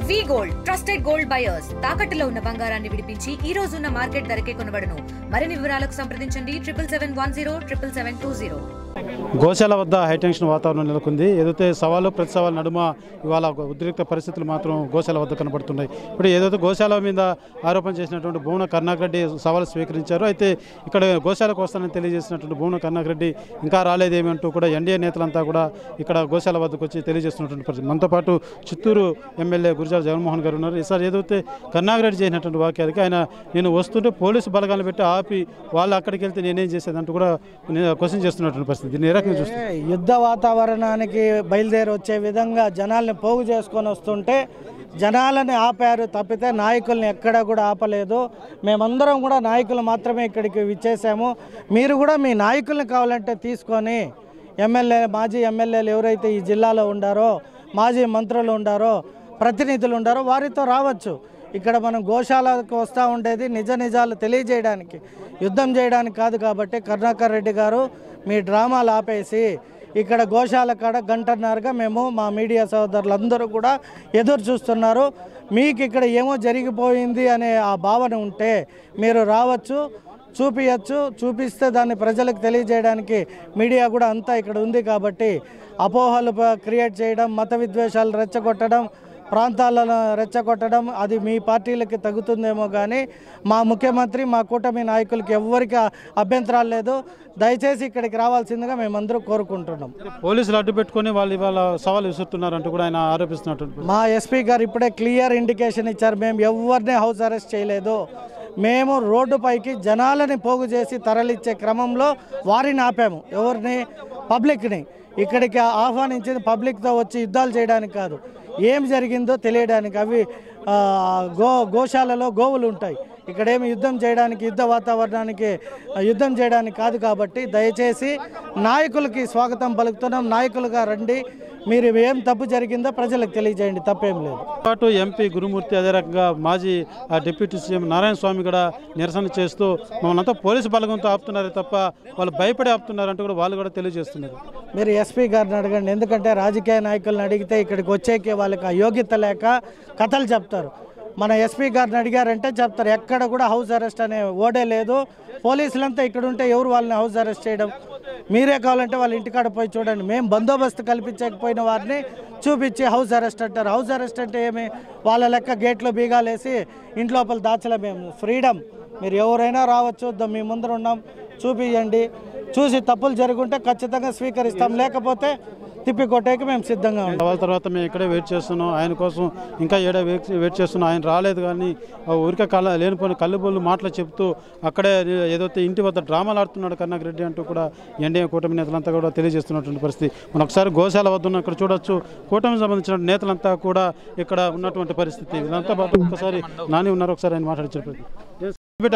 వి gold trusted gold buyers తాకట్టులో ఉన్న బంగారాన్ని విడిపించి ఈ రోజు ఉన్న మార్కెట్ ధరకే కొనబడును. మరిన్ని వివరాలకు సంప్రదించండి 77107720. గోశాల వద్ద హైటెన్షన్ వాతావరణం నెలకొంది. ఏదైతే సవాలు ప్రతి సవాల్ నడుమ ఇవాళ ఉద్రిక్త పరిస్థితులు మాత్రం గోశాల వద్ద కనబడుతున్నాయి. ఇప్పుడు ఏదైతే గోశాల మీద ఆరోపణ చేసినటువంటి భూమన కరుణాకరెడ్డి సవాలు స్వీకరించారు. అయితే ఇక్కడ గోశాలకు వస్తానని తెలియజేసినటువంటి భూమన కరుణాకరెడ్డి ఇంకా రాలేదేమి అంటూ కూడా ఎన్డీఏ నేతలంతా కూడా ఇక్కడ గోశాల వద్దకు వచ్చి తెలియజేస్తున్నటువంటి పరిస్థితి. మనతో పాటు చిత్తూరు ఎమ్మెల్యే గురజాల జగన్మోహన్ గారు ఉన్నారు. ఈసారి ఏదైతే కరుణాకరెడ్డి చేసినటువంటి వాక్యాలకి ఆయన నేను వస్తుంటే పోలీసు బలగాలను పెట్టి ఆపి వాళ్ళు అక్కడికి వెళ్తే నేనేం చేసేదంటూ కూడా క్వశ్చన్ చేస్తున్నటువంటి పరిస్థితి. యుద్ధ వాతావరణానికి బయలుదేరి వచ్చే విధంగా జనాల్ని పోగు చేసుకొని వస్తుంటే జనాలని ఆపారు తప్పితే నాయకుల్ని ఎక్కడా కూడా ఆపలేదు. మేమందరం కూడా నాయకులు మాత్రమే ఇక్కడికి విచ్చేసాము. మీరు కూడా మీ నాయకుల్ని కావాలంటే తీసుకొని మాజీ ఎమ్మెల్యేలు ఎవరైతే ఈ జిల్లాలో ఉండారో, మాజీ మంత్రులు ఉండారో, ప్రతినిధులు ఉండారో వారితో రావచ్చు. ఇక్కడ మనం గోశాలకు వస్తూ ఉండేది నిజాలు తెలియజేయడానికి, యుద్ధం చేయడానికి కాదు. కాబట్టి కరుణాకర్ రెడ్డి గారు మీ డ్రామాలు ఆపేసి ఇక్కడ గోశాల కాడ గంటన్నరగా మేము మా మీడియా సోదరులందరూ కూడా ఎదురు చూస్తున్నారు. మీకు ఇక్కడ ఏమో జరిగిపోయింది అనే ఆ భావన ఉంటే మీరు రావచ్చు, చూపించచ్చు. చూపిస్తే దాన్ని ప్రజలకు తెలియజేయడానికి మీడియా కూడా అంతా ఇక్కడ ఉంది. కాబట్టి అపోహలు క్రియేట్ చేయడం, మత విద్వేషాలు రెచ్చగొట్టడం, ప్రాంతాలను రెచ్చగొట్టడం అది మీ పార్టీలకి తగ్గుతుందేమో కానీ మా ముఖ్యమంత్రి, మా కూటమి నాయకులకి ఎవ్వరికి అభ్యంతరాలు లేదు. దయచేసి ఇక్కడికి రావాల్సిందిగా మేమందరూ కోరుకుంటున్నాం. పోలీసులు అడ్డు పెట్టుకుని వాళ్ళు ఇవాళ సవాలు విసురుతున్నారంటూ కూడా ఆయన ఆరోపిస్తున్నట్టు మా ఎస్పీ గారు ఇప్పుడే క్లియర్ ఇండికేషన్ ఇచ్చారు. మేము ఎవరిని హౌస్ అరెస్ట్ చేయలేదు. మేము రోడ్డుపైకి జనాలని పోగు చేసి తరలిచ్చే క్రమంలో వారిని ఆపాము. ఎవరిని? పబ్లిక్ని. ఇక్కడికి ఆహ్వానించింది పబ్లిక్తో వచ్చి యుద్ధాలు చేయడానికి కాదు, ఏం జరిగిందో తెలియడానికి. అవి గోశాలలో గోవులు ఉంటాయి. ఇక్కడేమి యుద్ధం చేయడానికి, యుద్ధ వాతావరణానికి యుద్ధం చేయడానికి కాదు. కాబట్టి దయచేసి నాయకులకి స్వాగతం పలుకుతున్నాం. నాయకులుగా రండి, మీరు ఏం తప్పు జరిగిందో ప్రజలకు తెలియజేయండి, తప్పేం లేదు. పాటు ఎంపీ గురుమూర్తి, అదే రకంగా మాజీ డిప్యూటీ సీఎం నారాయణ స్వామి కూడా నిరసన చేస్తూ మమ్మల్ని అంతా పోలీసు బలగంతో ఆపుతున్నారు తప్ప వాళ్ళు భయపడి ఆపుతున్నారంటూ కూడా వాళ్ళు కూడా తెలియజేస్తున్నారు. మీరు ఎస్పీ గారిని అడగండి. ఎందుకంటే రాజకీయ నాయకులను అడిగితే ఇక్కడికి వచ్చేకే వాళ్ళకి ఆ యోగ్యత లేక కథలు చెప్తారు. మన ఎస్పీ గారిని అడిగారంటే చెప్తారు. ఎక్కడ కూడా హౌస్ అరెస్ట్ అనే ఓడే లేదు. పోలీసులంతా ఇక్కడ ఉంటే ఎవరు వాళ్ళని హౌస్ అరెస్ట్ చేయడం? మీరే కావాలంటే వాళ్ళ ఇంటికాడ పోయి చూడండి. మేము బందోబస్తు కల్పించకపోయిన వారిని చూపించి హౌస్ అరెస్ట్ అంటారు. హౌస్ అరెస్ట్ అంటే ఏమి? వాళ్ళ లెక్క గేట్లో బీగాలేసి ఇంట్లోపల దాచలే. మేము ఫ్రీడమ్, మీరు ఎవరైనా రావచ్చు, మీ ముందర ఉన్నాం, చూపించండి. చూసి తప్పులు జరుగుంటే ఖచ్చితంగా స్వీకరిస్తాం, లేకపోతే తిప్పి కొట్టేకి మేము సిద్ధంగా ఉంటాం. వాళ్ళ తర్వాత మేము ఇక్కడే వెయిట్ చేస్తున్నాం. ఆయన కోసం ఇంకా వెయిట్ చేస్తున్నాం. ఆయన రాలేదు కానీ ఊరికే లేనిపోయిన కళ్ళుబొల్లు మాటలు చెప్తూ అక్కడే ఏదైతే ఇంటి వద్ద డ్రామాలు ఆడుతున్నాడు కరుణాకర్ రెడ్డి అంటూ కూడా ఎన్డీఏ కూటమి నేతలంతా కూడా తెలియజేస్తున్నటువంటి పరిస్థితి. మనం ఒకసారి గోశాల వద్ద ఉన్న ఇక్కడ చూడొచ్చు. కూటమికి సంబంధించిన నేతలంతా కూడా ఇక్కడ ఉన్నటువంటి పరిస్థితి. వీళ్ళంతా పాటు ఒకసారి నాని ఉన్నారు, ఒకసారి ఆయన మాట్లాడించారు.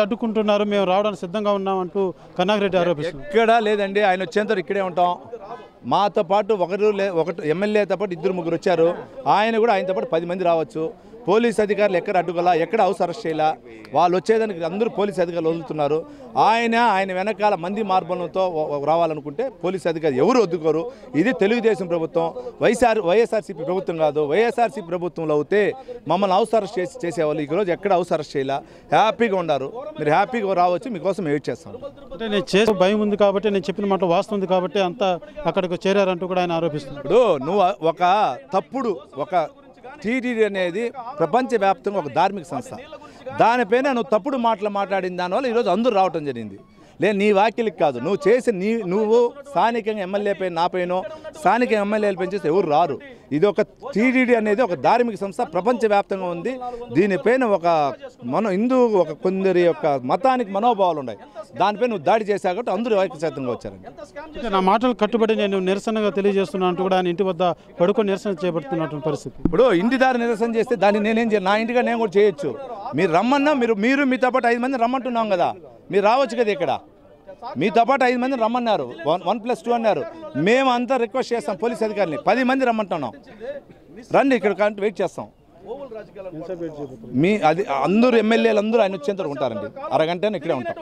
అడ్డుకుంటున్నారు, మేము రావడానికి సిద్ధంగా ఉన్నామంటూ కరుణాకర్ రెడ్డి ఆరోపిస్తున్నారు. ఎక్కడా లేదండి, ఆయన వచ్చేంత ఇక్కడే ఉంటాం. మాతో పాటు ఒకటి ఎమ్మెల్యేతో పాటు 2-3 వచ్చారు. ఆయన కూడా ఆయనతో పాటు 10 మంది రావచ్చు. పోలీస్ అధికారులు ఎక్కడ అడ్డుకోలా, ఎక్కడ హౌస్ అరెస్ట్ చేయాల. వాళ్ళు వచ్చేదానికి అందరూ పోలీస్ అధికారులు వదులుతున్నారు. ఆయన వెనకాల మంది మార్బలంతో రావాలనుకుంటే పోలీస్ అధికారులు ఎవరు వద్దుకోరు. ఇది తెలుగుదేశం ప్రభుత్వం, వైఎస్ఆర్సీపీ ప్రభుత్వం కాదు. వైఎస్ఆర్సీపీ ప్రభుత్వంలో అయితే మమ్మల్ని హౌస్ అరెస్ట్ చేసేవాళ్ళు. ఈరోజు ఎక్కడ హౌస్ అరెస్ట్ చేయాల, హ్యాపీగా ఉన్నారు. మీరు హ్యాపీగా రావచ్చు, మీకోసం వెయిట్ చేస్తాం. అంటే నేను చేసే భయం ఉంది కాబట్టి, నేను చెప్పిన మాట వాస్తవం ఉంది కాబట్టి అంతా అక్కడికి చేరారంటూ కూడా ఆయన ఆరోపిస్తున్నారు. ఇప్పుడు నువ్వు ఒక తప్పుడు టీటీడీ అనేది ప్రపంచవ్యాప్తంగా ఒక ధార్మిక సంస్థ. దానిపైన నువ్వు తప్పుడు మాటలు మాట్లాడిన దానివల్ల ఈరోజు అందరూ రావటం జరిగింది. లేదు నీ వ్యాఖ్యలకు కాదు, నువ్వు చేసి నువ్వు స్థానికంగా ఎమ్మెల్యే పైన, నాపైనో స్థానిక ఎమ్మెల్యేల పైన చేస్తే ఎవరు రారు. ఇది ఒక టీటీడీ అనేది ఒక ధార్మిక సంస్థ, ప్రపంచవ్యాప్తంగా ఉంది. దీనిపైన కొందరి యొక్క మతానికి మనోభావాలు ఉన్నాయి. దానిపై నువ్వు దాడి చేశావు కాబట్టి అందరూ ఐక్యచేతంగా వచ్చారండి. నా మాటలు కట్టుబడి నేను నిరసనగా తెలియజేస్తున్నాను అంటూ కూడా ఆయన ఇంటి వద్ద పడుకొని నిరసన చేపడుతున్నటువంటి పరిస్థితి. ఇప్పుడు ఇంటి దారి నిరసన చేస్తే దాన్ని నేనేం చేయాలి? నా ఇంటిగా నేను కూడా చేయొచ్చు. మీరు రమ్మన్నా, మీరు మీతో పాటు 5 మంది రమ్మంటున్నాం కదా, మీరు రావచ్చు కదా. ఇక్కడ మీతో పాటు 5 మందిని రమ్మన్నారు, 1+2 అన్నారు. మేము అంతా రిక్వెస్ట్ చేస్తాం పోలీస్ అధికారులని, 10 మంది రమ్మంటున్నాం, రండి ఇక్కడ వెయిట్ చేస్తాం. అది అందరూ ఎమ్మెల్యేలు అందరూ ఆయన వచ్చేంత వరకు ఉంటారండి. అరగంట ఇక్కడే ఉంటాం.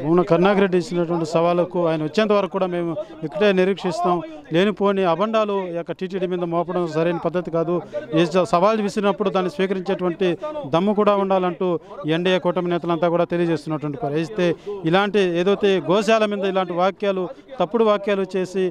భూమన కరుణాకర్ రెడ్డి ఇచ్చినటువంటి సవాలుకు ఆయన వచ్చేంత వరకు కూడా మేము ఇక్కడే నిరీక్షిస్తాం. లేనిపోని అబండాలు టీటీడీ మీద మోపడం సరైన పద్ధతి కాదు. సవాల్ విసిరినప్పుడు దాన్ని స్వీకరించేటువంటి దమ్ము కూడా ఉండాలంటూ ఎన్డీఏ కూటమి నేతలంతా కూడా తెలియజేస్తున్నటువంటి పరిస్థితి. ఇలాంటి ఏదైతే గోశాల మీద ఇలాంటి వాక్యాలు, తప్పుడు వాక్యాలు చేసి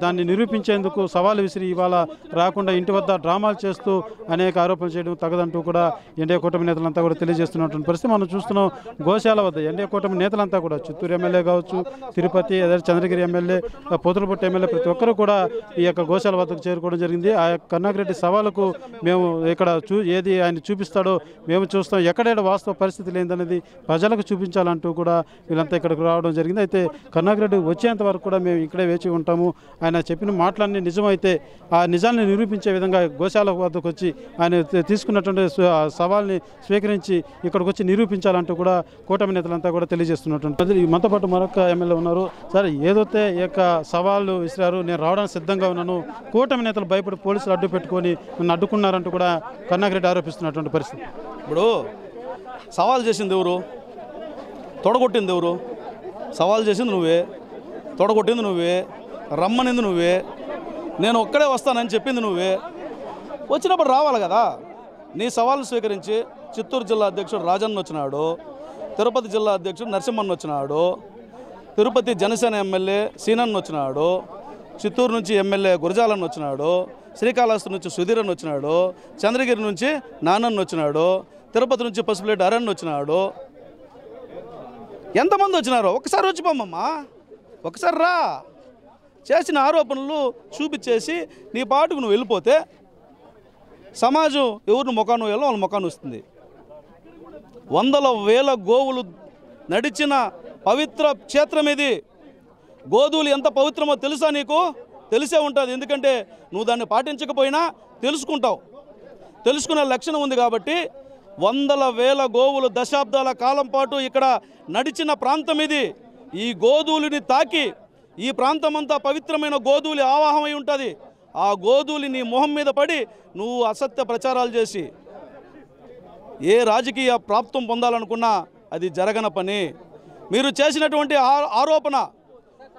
దాన్ని నిరూపించేందుకు సవాలు విసిరి ఇవాళ రాకుండా ఇంటి వద్ద డ్రామాలు చేస్తూ అనేక ఆరోపణలు చేయడం తగదంటూ కూడా ఎన్డీఏ కూటమి నేతలంతా కూడా తెలియజేస్తున్నటువంటి పరిస్థితి మనం చూస్తున్నాం. గోశాల వద్ద ఎన్డీఏ కూటమి నేతలంతా కూడా చిత్తూరు ఎమ్మెల్యే కావచ్చు, తిరుపతి, అదే చంద్రగిరి ఎమ్మెల్యే, పోతులపట్టు ఎమ్మెల్యే, ప్రతి ఒక్కరు కూడా ఈ యొక్క గోశాల వద్దకు చేరుకోవడం జరిగింది. ఆ యొక్క కరుణాకర్ రెడ్డి సవాలుకు మేము ఇక్కడ ఏది ఆయన చూపిస్తాడో మేము చూస్తాం. ఎక్కడైనా వాస్తవ పరిస్థితి లేదనేది ప్రజలకు చూపించాలంటూ కూడా వీళ్ళంతా ఇక్కడికి రావడం జరిగింది. అయితే కరుణాకర్ రెడ్డి వచ్చేంత వరకు కూడా మేము ఇక్కడే వేచి ఉంటాము. ఆయన చెప్పిన మాటలన్నీ నిజమైతే ఆ నిజాన్ని నిరూపించే విధంగా గోశాల వద్దకు వచ్చి ఆయన తీసుకున్నటువంటి సవాల్ని స్వీకరించి ఇక్కడికి వచ్చి నిరూపించాలంటూ కూడా కూటమి నేతలంతా కూడా తెలియజేస్తున్నటువంటి. మనతో పాటు మరొక ఎమ్మెల్యే ఉన్నారు. సరే, ఏదైతే ఈ యొక్క సవాళ్ళు విసిరారు, నేను రావడానికి సిద్ధంగా ఉన్నాను, కూటమి నేతలు భయపడి పోలీసులు అడ్డు పెట్టుకొని నన్ను అడ్డుకున్నారంటూ కూడా కరుణాకర్ రెడ్డి ఆరోపిస్తున్నటువంటి పరిస్థితి. ఇప్పుడు సవాల్ చేసింది ఎవరు? తొడగొట్టింది ఎవరు? సవాల్ చేసింది నువ్వే, తొడగొట్టింది నువ్వే, రమ్మనింది నువ్వే, నేను ఒక్కడే వస్తానని చెప్పింది నువ్వే. వచ్చినప్పుడు రావాలి కదా. నీ సవాల్ను స్వీకరించి చిత్తూరు జిల్లా అధ్యక్షుడు రాజన్న వచ్చినాడు, తిరుపతి జిల్లా అధ్యక్షుడు నరసింహన్ వచ్చినాడు, తిరుపతి జనసేన ఎమ్మెల్యే సీనన్ వచ్చినాడు, చిత్తూరు నుంచి ఎమ్మెల్యే గురజాలన్ వచ్చినాడు, శ్రీకాళహస్తి నుంచి సుధీరన్ వచ్చినాడు, చంద్రగిరి నుంచి నానన్ వచ్చినాడు, తిరుపతి నుంచి పసుపులేటి అరణ్ వచ్చినాడు. ఎంతమంది వచ్చినారో ఒకసారి వచ్చి పోమ్మమ్మా, ఒకసారి రా. చేసిన ఆరోపణలు చూపించేసి నీ పాటుకు నువ్వు వెళ్ళిపోతే సమాజం ఎవరిని ముఖాను వెళ్ళో వాళ్ళ ముఖాన్ని వస్తుంది. వందల వేల గోవులు నడిచిన పవిత్ర క్షేత్రం ఇది. గోధువులు ఎంత పవిత్రమో తెలుసా నీకు? తెలిసే ఉంటుంది. ఎందుకంటే నువ్వు దాన్ని పాటించకపోయినా తెలుసుకుంటావు. తెలుసుకునే లక్షణం ఉంది కాబట్టి వందల వేల గోవులు దశాబ్దాల కాలం పాటు ఇక్కడ నడిచిన ప్రాంతం ఇది. ఈ గోధువులని తాకి ఈ ప్రాంతమంతా పవిత్రమైన గోధువులు ఆవాహమై ఉంటుంది. ఆ గోధువులు నీ మొహం మీద పడి నువ్వు అసత్య ప్రచారాలు చేసి ఏ రాజకీయ ప్రాప్తం పొందాలనుకున్నా అది జరగని పని. మీరు చేసినటువంటి ఆరోపణ,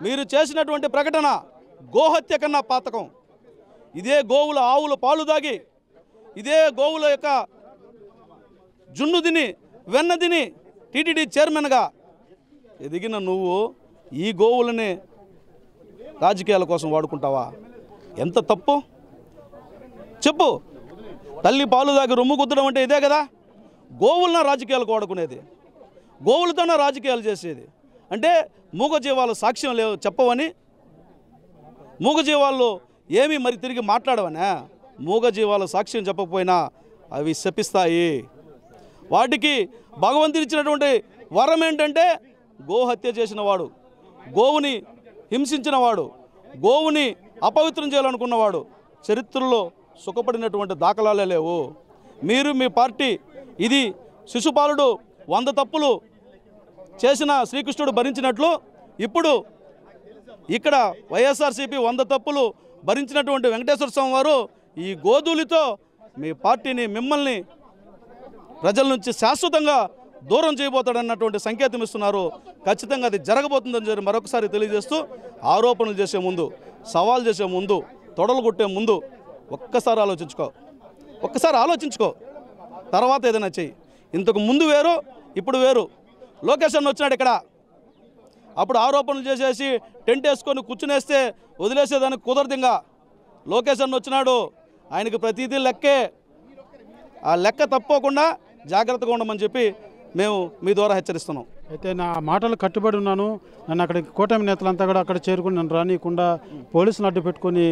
మీరు చేసినటువంటి ప్రకటన గోహత్య కన్నా పాతకం. ఇదే గోవుల ఆవుల పాలు దాగి, ఇదే గోవుల యొక్క జున్ను తిని వెన్న తిని టీటీడీ చైర్మన్గా ఎదిగిన నువ్వు ఈ గోవులని రాజకీయాల కోసం వాడుకుంటావా? ఎంత తప్పు చెప్పు. తల్లి పాలు దాగి రొమ్ము కుద్దడం అంటే ఇదే కదా. గోవులన రాజకీయాలకు వాడుకునేది, గోవులతోనే రాజకీయాలు చేసేది. అంటే మూగజీవాలు సాక్ష్యం లేవు చెప్పవని, మూగజీవాల్లో ఏమీ మరి తిరిగి మాట్లాడవనా? మూగజీవాలు సాక్ష్యం చెప్పకపోయినా అవి శపిస్తాయి. వాటికి భగవంతుడు ఇచ్చినటువంటి వరం ఏంటంటే గోహత్య చేసిన వాడు, గోవుని హింసించిన వాడు, గోవుని అపవిత్రం చేయాలనుకున్నవాడు చరిత్రలో సుఖపడినటువంటి దాఖలాలే లేవు. మీరు మీ పార్టీ ఇది శిశుపాలుడు 100 తప్పులు చేసిన శ్రీకృష్ణుడు భరించినట్లు ఇప్పుడు ఇక్కడ వైఎస్ఆర్సీపీ 100 తప్పులు భరించినటువంటి వెంకటేశ్వర స్వామి వారు ఈ గోధులతో మీ పార్టీని, మిమ్మల్ని ప్రజల నుంచి శాశ్వతంగా దూరం చేయబోతాడన్నటువంటి సంకేతం ఇస్తున్నారు. ఖచ్చితంగా అది జరగబోతుందని చెప్పి మరొకసారి తెలియజేస్తూ, ఆరోపణలు చేసే ముందు, సవాల్ చేసే ముందు, తొడలు కొట్టే ముందు ఒక్కసారి ఆలోచించుకో. తర్వాత ఏదైనా చెయ్యి. ఇంతకు ముందు వేరు, ఇప్పుడు వేరు. లోకేష్ అన్న వచ్చినాడు ఇక్కడ, అప్పుడు ఆరోపణలు చేసేసి టెంట్ వేసుకొని కూర్చునేస్తే వదిలేసేదానికి కుదరదు. ఇంకా లోకేష్ అన్న వచ్చినాడు, ఆయనకి ప్రతిదీ లెక్కే. ఆ లెక్క తప్పకుండా జాగ్రత్తగా ఉండమని చెప్పి మేము మీ ద్వారా హెచ్చరిస్తున్నాం. అయితే నా మాటలు కట్టుబడి ఉన్నాను. నన్ను అక్కడికి కూటమి నేతలంతా కూడా అక్కడ చేరుకుని నన్ను రానియకుండా పోలీసులు అడ్డు పెట్టుకొని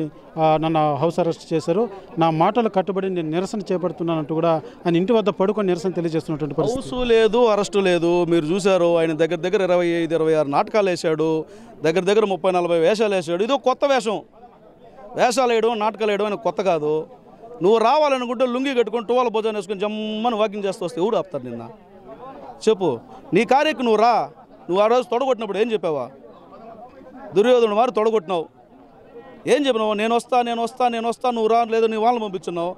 నన్ను హౌస్ అరెస్ట్ చేశారు. నా మాటలు కట్టుబడి నేను నిరసన చేపడుతున్నానంటూ కూడా ఆయన ఇంటి వద్ద పడుకొని నిరసన తెలియజేస్తున్నటువంటి పరిస్థితి. హౌసు లేదు, అరెస్టు లేదు. మీరు చూశారు, ఆయన దగ్గర 25-26 నాటకాలు వేశాడు, దగ్గర 30-40 వేషాలు వేసాడు. ఇదో కొత్త వేషం. వేషాలు వేయడం, నాటకాలు వేయడం అని కొత్త కాదు. నువ్వు రావాలనుకుంటే లుంగి కట్టుకొని టువాల భోజనం వేసుకొని జమ్మని వాకింగ్ చేస్తూ వస్తే ఎవడు ఆపుతారు నిన్న? చెప్పు. నీ కార్యకు నువ్వు రా. నువ్వు ఆ రోజు తొడగొట్టినప్పుడు ఏం చెప్పావా? దుర్యోధనుడు మారి తొడగొట్టినావు. ఏం చెప్పినావు? నేను వస్తా నువ్వు రా, లేదు నీ వాళ్ళని పంపించున్నావు,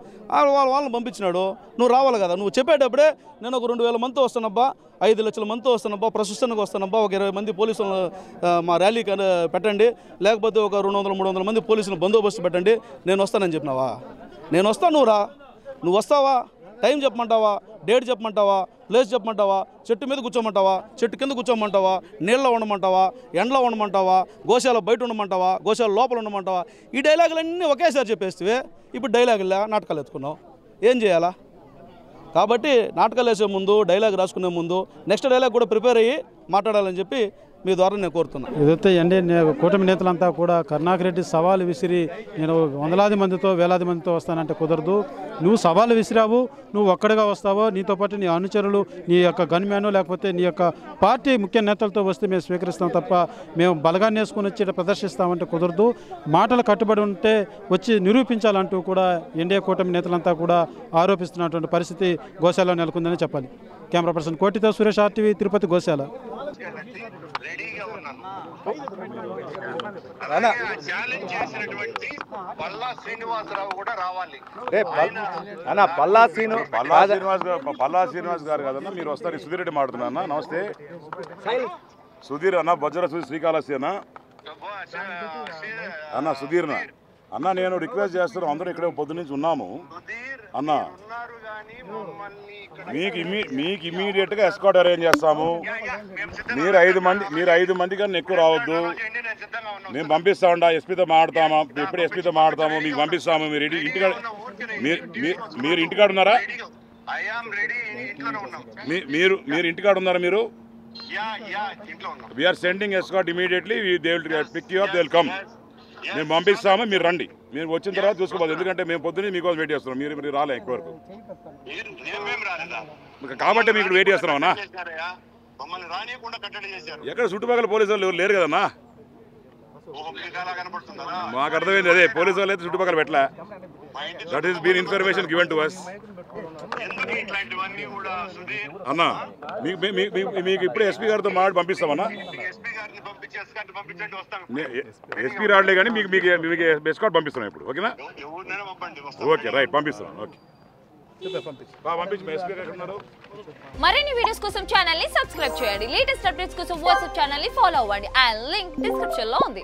వాళ్ళని పంపించినాడు, నువ్వు రావాలి కదా. నువ్వు చెప్పేటప్పుడే నేను ఒక 2000 మందితో వస్తానబ్బా, 5 లక్షల మందితో వస్తానబ్బా, ప్రశస్తనకు వస్తానబ్బా, ఒక 20 మంది పోలీసులు మా ర్యాలీకి పెట్టండి, లేకపోతే ఒక 200-300 మంది పోలీసులు బందోబస్తు పెట్టండి, నేను వస్తానని చెప్పినావా? నేను వస్తాను, నువ్వు రా. నువ్వు వస్తావా? టైం చెప్పమంటావా? డేట్ చెప్పమంటావా? ప్లేస్ చెప్పమంటావా? చెట్టు మీద కూర్చోమంటావా? చెట్టు కింద కూర్చోమంటావా? నీళ్ళలో ఉండమంటావా? ఎండలో ఉండమంటావా? గోశాల బయట ఉండమంటావా? గోశాల లోపల ఉండమంటావా? ఈ డైలాగులన్నీ ఒకేసారి చెప్పేస్తే ఇప్పుడు డైలాగులా నాటకాలు ఎత్తుకున్నావు, ఏం చేయాలా? కాబట్టి నాటకాలు వేసే ముందు, డైలాగ్ రాసుకునే ముందు నెక్స్ట్ డైలాగ్ కూడా ప్రిపేర్ అయ్యి మాట్లాడాలని చెప్పి మీ ద్వారా నేను కోరుతున్నాను. ఏదైతే కూటమి నేతలంతా కూడా కరుణాకర్ రెడ్డి సవాలు విసిరి నేను వందలాది మందితో వేలాది మందితో వస్తానంటే కుదరదు. నువ్వు సవాలు విసిరావు, నువ్వు ఒక్కడిగా వస్తావో, నీతో పాటు నీ అనుచరులు, నీ యొక్క గన్మ్యాను, లేకపోతే నీ యొక్క పార్టీ ముఖ్య నేతలతో వస్తే మేము స్వీకరిస్తాం తప్ప మేము బలగాన్ని వేసుకుని వచ్చి ప్రదర్శిస్తామంటే కుదరదు. మాటలు కట్టుబడి ఉంటే వచ్చి నిరూపించాలంటూ కూడా ఎన్డీఏ కూటమి నేతలంతా కూడా ఆరోపిస్తున్నటువంటి పరిస్థితి గోశాలలో నెలకొందని చెప్పాలి. కెమెరా పర్సన్ కోటితో సురేష్, RTV, తిరుపతి, గోశాల. పల్లా శ్రీనివాసరావు కూడా రావాలి. పల్లా శ్రీనివాస్ గారు కదన్నా, మీరు వస్తారు. సుధీర్ రెడ్డి మాట్లాడుతున్నా. నమస్తే సుధీర్ అన్న, బొజ్జర శ్రీకాళహస్తి అన్న సుధీర్ అన్న, నేను రిక్వెస్ట్ చేస్తున్నాను, అందరూ ఇక్కడ పొద్దునుంచి ఉన్నాము అన్న. మీకు ఇమీడియట్గా ఎస్కాట్ అరేంజ్ చేస్తాము. మీరు 5 మంది కన్నా ఎక్కువ రావద్దు. మేము పంపిస్తా ఉండా, ఎస్పీతో మాట్లాడతాము, ఎప్పుడు ఎస్పీతో మాట్లాడతాము, మీకు పంపిస్తాము. మీరు ఇంటికాడ మీరు ఇంటికాడ ఉన్నారా? మీరు ఇంటికాడ ఉన్నారా? మీరు we're sending escort immediately. They will pick you up, they will come. మేము పంపిస్తాము, మీరు రండి. మీరు వచ్చిన తర్వాత చూసుకోవాలి, ఎందుకంటే మేము పొద్దున్నే మీకోసం వెయిట్ చేస్తున్నాం. మీరు రాలే ఎక్కువ వరకు, కాబట్టి మీకు వెయిట్ చేస్తున్నామన్నా. ఎక్కడ చుట్టుపక్కల పోలీసు వాళ్ళు లేరు కదన్నా, మాకు అర్థమైంది. అదే పోలీసు వాళ్ళు అయితే చుట్టుపక్కల పెట్టలే. That is been information given to us అన్నా. మీకు ఇప్పుడే ఎస్పీ గారితో మాట్లాడి పంపిస్తామన్నా. ఎస్పీ రాడలే కానీ మీకు ఎస్కాట్ పంపిస్తున్నాం ఇప్పుడు. ఓకేనా? ఓకే, రైట్, పంపిస్తున్నాం. ఓకే, మరిన్ని వీడియోస్ కోసం ఛానల్ ని సబ్స్క్రైబ్ చేయండి. లేటెస్ట్ అప్డేట్స్ కోసం వాట్సాప్ ఛానల్ ని ఫాలో అవ్వండి. అండ్ లింక్ డిస్క్రిప్షన్ లో ఉంది.